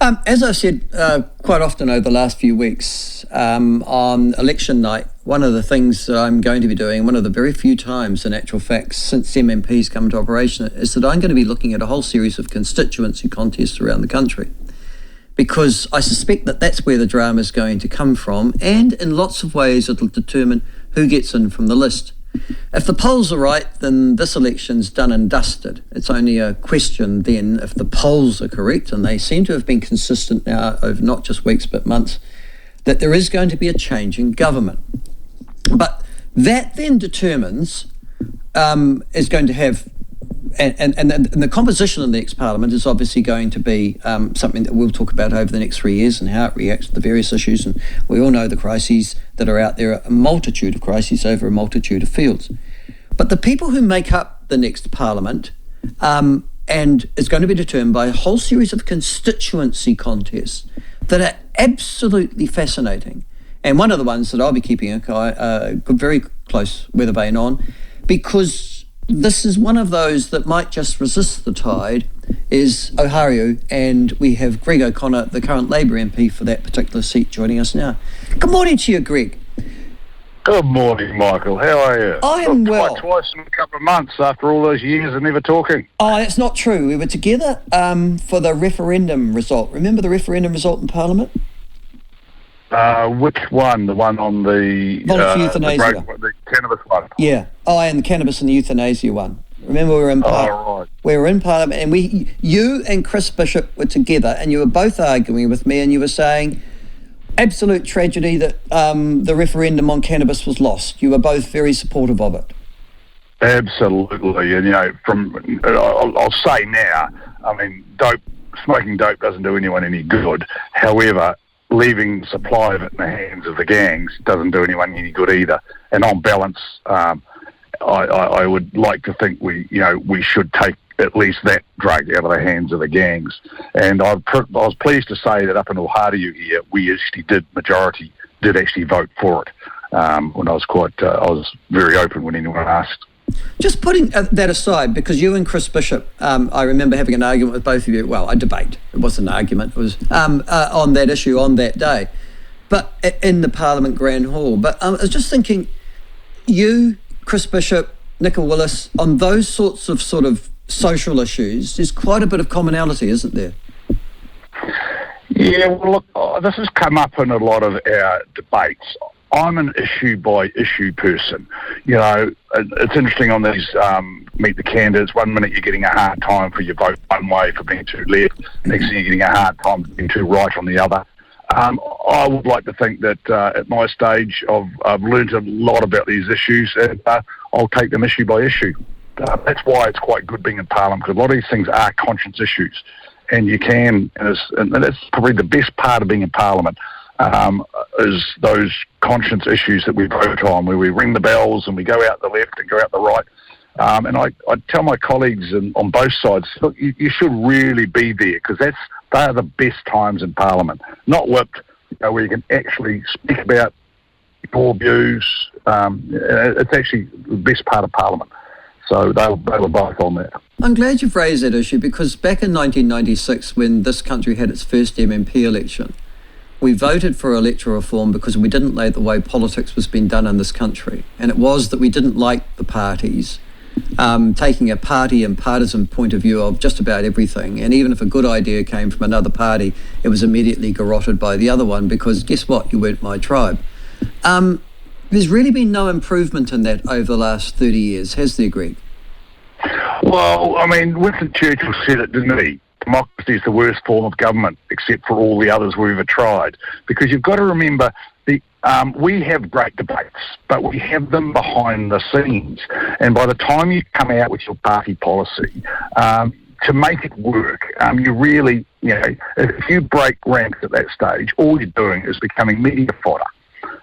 As I've said quite often over the last few weeks, on election night, one of the things that I'm going to be doing, one of the very few times in actual fact since MMP's come into operation, is that I'm going to be looking at a whole series of constituency contests around the country. Because I suspect that that's where the drama is going to come from, and in lots of ways it'll determine who gets in from the list. If the polls are right, then this election's done and dusted. It's only a question then, if the polls are correct, and they seem to have been consistent now over not just weeks but months, that there is going to be a change in government. But that then determines, is going to have, and the composition of the next parliament is obviously going to be something that we'll talk about over the next 3 years and how it reacts to the various issues. And we all know the crises that are out there, a multitude of crises over a multitude of fields. But the people who make up the next parliament and is going to be determined by a whole series of constituency contests that are absolutely fascinating. And one of the ones that I'll be keeping a very close weather vane on, because this is one of those that might just resist the tide, is Ohario, and we have Greg O'Connor, the current Labour MP for that particular seat, joining us now. Good morning to you, Greg. Good morning, Michael. How are you? I am well. Twice in a couple of months after all those years of never talking. Oh, that's not true. We were together for the referendum result. Remember the referendum result in Parliament? Which one? The one on the voluntary euthanasia. The cannabis one. Yeah. Oh, and the cannabis and the euthanasia one. Remember, we were in right. We were in Parliament, and you and Chris Bishop were together, and you were both arguing with me, and you were saying, absolute tragedy that the referendum on cannabis was lost. You were both very supportive of it. Absolutely, and I'll say now, I mean, smoking dope doesn't do anyone any good. However, leaving supply of it in the hands of the gangs doesn't do anyone any good either. And on balance, I would like to think we should take at least that drug out of the hands of the gangs. And I was pleased to say that up in Ohario here, majority did actually vote for it. When I was very open when anyone asked. Just putting that aside, because you and Chris Bishop, I remember having an argument with both of you. Well, a debate. It wasn't an argument. It was on that issue on that day, but in the Parliament Grand Hall. But I was just thinking, you, Chris Bishop, Nicola Willis, on those sorts of social issues, there's quite a bit of commonality, isn't there? Yeah, well, look, this has come up in a lot of our debates. I'm an issue-by-issue person. It's interesting on these Meet the Candidates. 1 minute you're getting a hard time for your vote one way for being too left. Next thing you're getting a hard time for being too right on the other. I would like to think that at my stage I've learned a lot about these issues, and I'll take them issue by issue. That's why it's quite good being in Parliament, because a lot of these things are conscience issues. And you can, and that's probably the best part of being in Parliament, is those conscience issues that we vote on, where we ring the bells and we go out the left and go out the right. And I tell my colleagues on both sides, look, you should really be there, because they are the best times in Parliament. Not whipped, where you can actually speak about your views. It's actually the best part of Parliament. So they were both on that. I'm glad you've raised that issue, because back in 1996, when this country had its first MMP election, we voted for electoral reform because we didn't like the way politics was being done in this country. And it was that we didn't like the parties taking a party and partisan point of view of just about everything. And even if a good idea came from another party, it was immediately garroted by the other one, because guess what? You weren't my tribe. There's really been no improvement in that over the last 30 years, has there, Greg? Well, I mean, Winston Churchill said it, didn't he? Democracy is the worst form of government, except for all the others we've ever tried. Because you've got to remember, we have great debates, but we have them behind the scenes. And by the time you come out with your party policy, to make it work, you really, if you break ranks at that stage, all you're doing is becoming media fodder.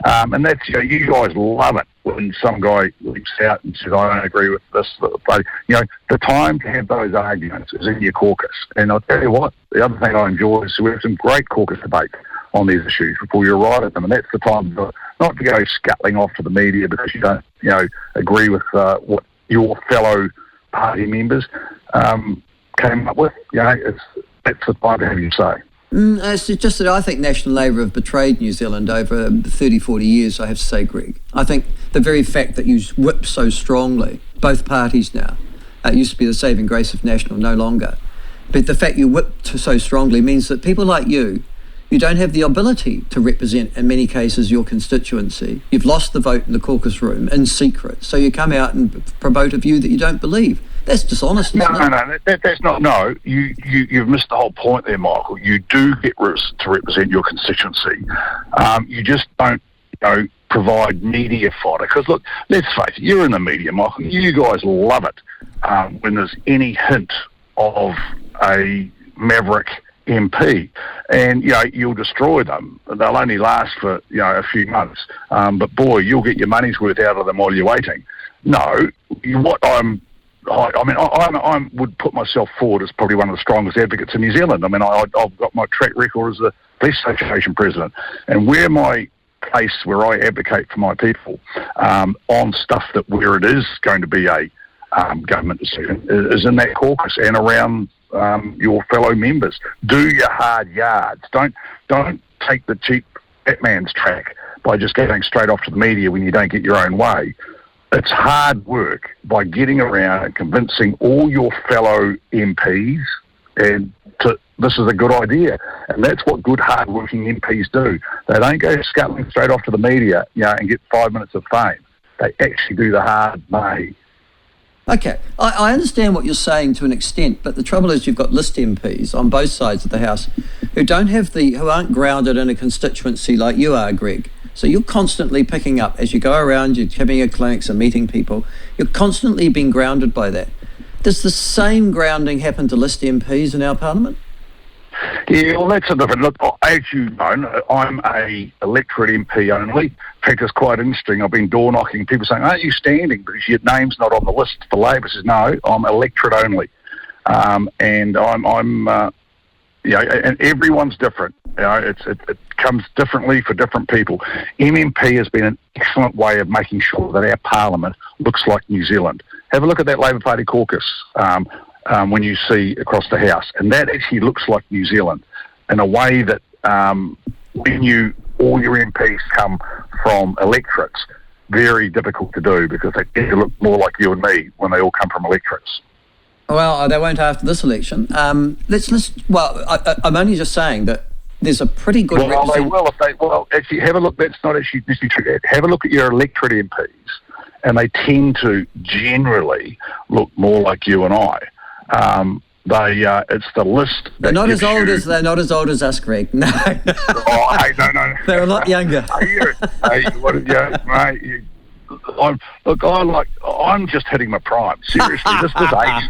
And that's, you guys love it when some guy leaps out and says, I don't agree with this. But, the time to have those arguments is in your caucus. And I'll tell you what, the other thing I enjoy is we have some great caucus debate on these issues before you arrive at them. And that's the time not to go scuttling off to the media because you don't, agree with what your fellow party members came up with. That's the time to have your say. It's just that I think National Labour have betrayed New Zealand over 30, 40 years, I have to say, Greg. I think the very fact that you whip so strongly, both parties now, it used to be the saving grace of National, no longer, but the fact you whip so strongly means that people like you don't have the ability to represent, in many cases, your constituency. You've lost the vote in the caucus room in secret, so you come out and promote a view that you don't believe. That's dishonest, isn't it? No, that's not. No, you've missed the whole point there, Michael. You do get to represent your constituency. You just don't, provide media fodder. Because look, let's face it, you're in the media, Michael. You guys love it when there's any hint of a maverick MP, and you'll destroy them. They'll only last for a few months, but boy, you'll get your money's worth out of them while you're waiting. No, I would put myself forward as probably one of the strongest advocates in New Zealand. I mean, I've got my track record as the Police Association president, and where I advocate for my people on stuff where it is going to be a government decision is in that caucus and around your fellow members. Do your hard yards. Don't take the cheap Batman's track by just getting straight off to the media when you don't get your own way. It's hard work by getting around and convincing all your fellow MPs this is a good idea. And that's what good, hard-working MPs do. They don't go scuttling straight off to the media and get 5 minutes of fame. They actually do the hard way. Okay, I understand what you're saying to an extent, but the trouble is you've got list MPs on both sides of the House who aren't grounded in a constituency like you are, Greg. So you're constantly picking up, as you go around, you're having your clinics and meeting people, you're constantly being grounded by that. Does the same grounding happen to list MPs in our Parliament? Yeah, well, that's a different look. As you know, I'm a electorate MP only. In fact, it's quite interesting. I've been door knocking, people saying, "Aren't you standing because your name's not on the list for Labor?" I says, "No, I'm electorate only," and I'm and everyone's different. It comes differently for different people. MMP has been an excellent way of making sure that our Parliament looks like New Zealand. Have a look at that Labor Party caucus. When you see across the House, and that actually looks like New Zealand in a way that when all your MPs come from electorates, very difficult to do because they tend to look more like you and me when they all come from electorates. Well, they won't after this election. I'm only just saying that there's a pretty good. Well, they will if they. Well, actually, have a look. That's not actually true. Have a look at your electorate MPs, and they tend to generally look more like you and I. It's the list. They're not as old as us, Greg. No. Oh, hey, no. They're a lot younger. I'm just hitting my prime. Seriously, this age.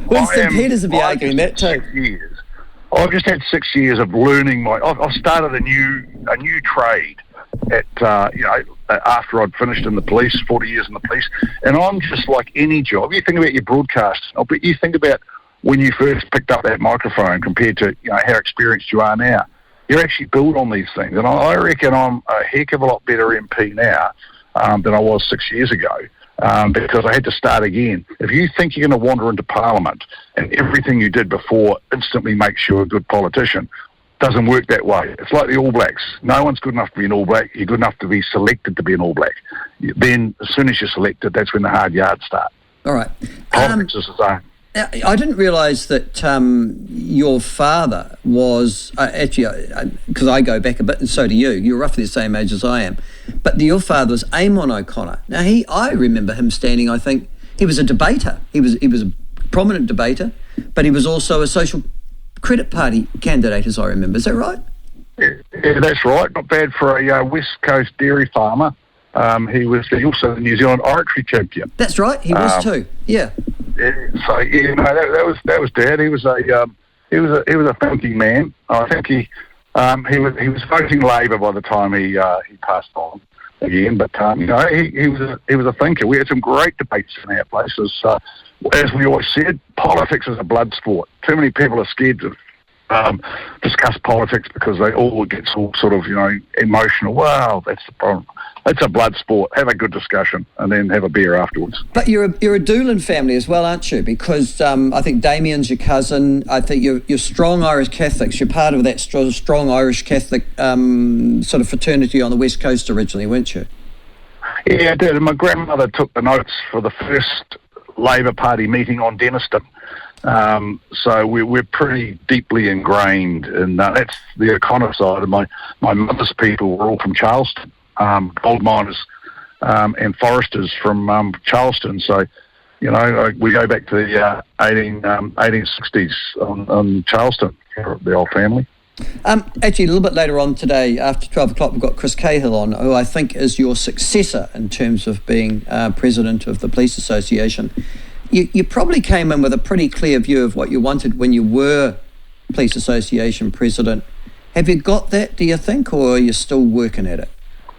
Winston Peters would be arguing that too. I've just had 6 years of learning I've started a new trade after I'd finished in the police, 40 years in the police, and I'm just like any job. You think about your broadcast, but you think about when you first picked up that microphone compared to how experienced you are now. You actually build on these things, and I reckon I'm a heck of a lot better MP now than I was 6 years ago because I had to start again. If you think you're going to wander into Parliament and everything you did before instantly makes you a good politician, doesn't work that way. It's like the All Blacks. No one's good enough to be an All Black. You're good enough to be selected to be an All Black. Then, as soon as you're selected, that's when the hard yards start. All right. Politics is the same. I didn't realise that your father was because I go back a bit, and so do you. You're roughly the same age as I am. But your father was Eamon O'Connor. Now, I remember him standing. I think he was a debater. He was a prominent debater, but he was also a Social Credit Party candidate, as I remember. Is that right? Yeah, that's right. Not bad for a West Coast dairy farmer. He was also the New Zealand oratory champion. That's right. He was too. Yeah. So that was Dad. He was a thinking man. I think he was voting Labor by the time he passed on again. But he was a thinker. We had some great debates in our places. As we always said, politics is a blood sport. Too many people are scared to discuss politics because it gets all sort of, emotional. Wow, that's the problem. It's a blood sport. Have a good discussion and then have a beer afterwards. But you're a Devlin family as well, aren't you? Because I think Damien's your cousin. I think you're strong Irish Catholics. You're part of that strong Irish Catholic sort of fraternity on the West Coast originally, weren't you? Yeah, I did. And my grandmother took the notes for the first Labor Party meeting on Denniston. So we're pretty deeply ingrained in that. That's the O'Connor side. And my mother's people were all from Charleston. Gold miners and foresters from Charleston. So, we go back to the 1860s on Charleston, the old family. Actually, a little bit later on today, after 12 o'clock, we've got Chris Cahill on, who I think is your successor in terms of being president of the Police Association. You probably came in with a pretty clear view of what you wanted when you were Police Association president. Have you got that, do you think, or are you still working at it?